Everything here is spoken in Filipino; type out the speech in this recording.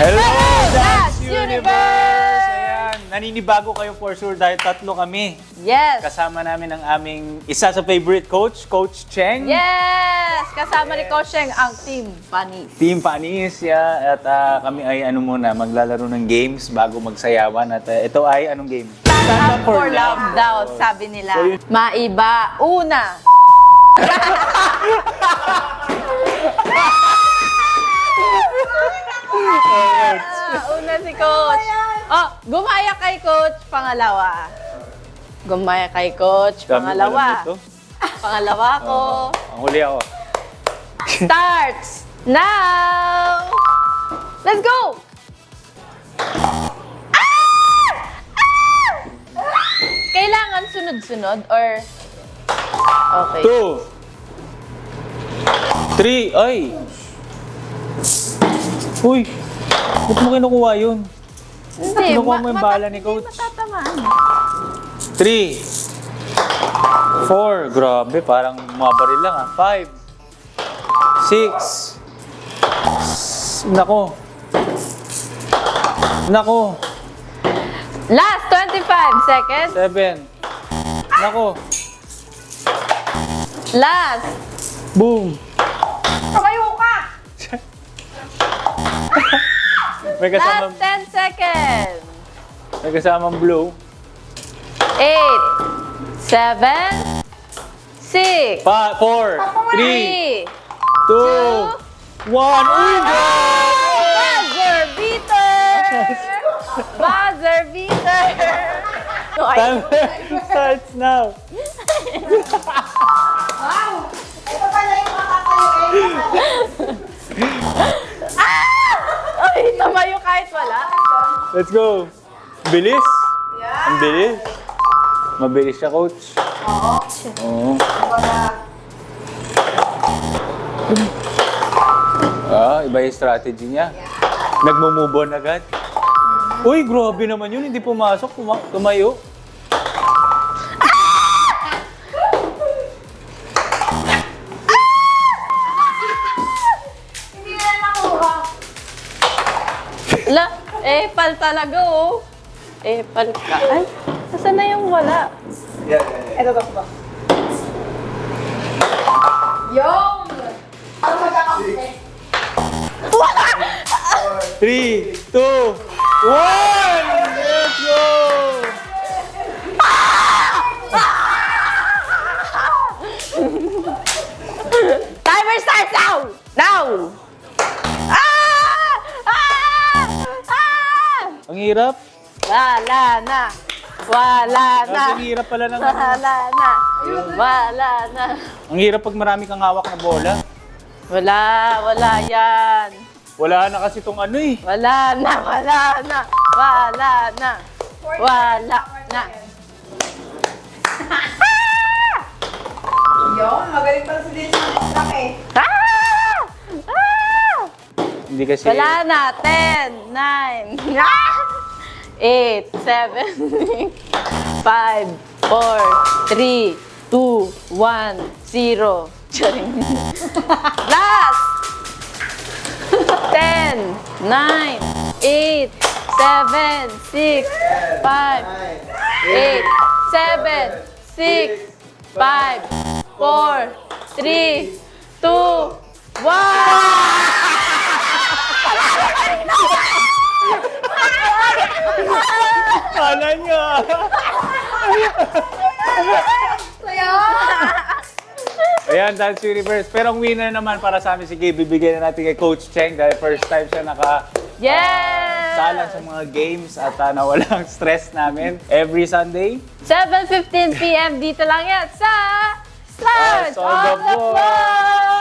Hello, Dance Dance Universe! Universe! Ayan, naninibago kayo for sure dahil tatlo kami. Yes! Kasama namin ang aming isa sa favorite coach, Coach Cheng. Yes! Kasama ni Coach Cheng ang Team Panis. Team Panis, yeah. At kami ay maglalaro ng games bago magsayawan. At ito ay anong game? Stand up for love daw, sabi nila. So, yun- Maiba. Una. Una si Coach. Oh, gumaya kay Coach. Pangalawa. Gumaya kay Coach. Dami ko alam Pangalawa. nito. Pangalawa ko. Ang huli ako. Starts now! Let's go! Kailangan sunod-sunod or... Okay. 2 3 Ay! Uy! Ba't mo kinukuha yun? Hindi, Kinukuha mo yung bala ni Coach. Hindi matatamaan. 3 4 Grabe, parang mabaril lang ah. 5 6 Nako. Nako. Last 25 seconds. 7 Nako. Last. Boom. Tumayo ka! May kasamang, Last 10 seconds. may kasamang blue. 8 7 6 4 3 2 1 Uy! Buzzer beater! Buzzer beater! Timer starts now. Ay, tumayo kahit wala. Let's go. Bilis? Ang bilis. Mabilis siya, Coach. Oo. Iba yung strategy niya. Nagmumove on agad. Uy, grabe naman yun. Hindi pumasok. Tumayo. La, epal talaga oh. Epal ka. Ay, nasaan na yung wala? Ito ba? Yung! Ano magkakape? 3, 2, 1! Let's go! Timer starts now! Now! Ah! Ah! Ah! Ang hirap. Wala na! Wala na! Ang hirap pala ng... Wala na! Wala na! Ang hirap pag marami kang hawak na bola. Wala yan! Wala na kasi itong ano eh. Wala na! Yung, magaling pala si Dennis sa eh. Ah! Ah! Hindi kasi... Wala na! 10, 9, 8, 7, 5, 4, 3, 2, 1, 0. Charing. Last! 10, 9, 8, 7, 6, 5, 8, 7, 6, 5, 4, 3, 2, 1! Kala niya! Ayan, Dance Universe. Pero ang winner naman para sa amin, sige, bibigyan na natin kay Coach Cheng dahil first time siya Yes! salang sa mga games at nawala ang stress namin. Every Sunday, 7:15 p.m. dito lang yan sa Start Stars on the on the Floor!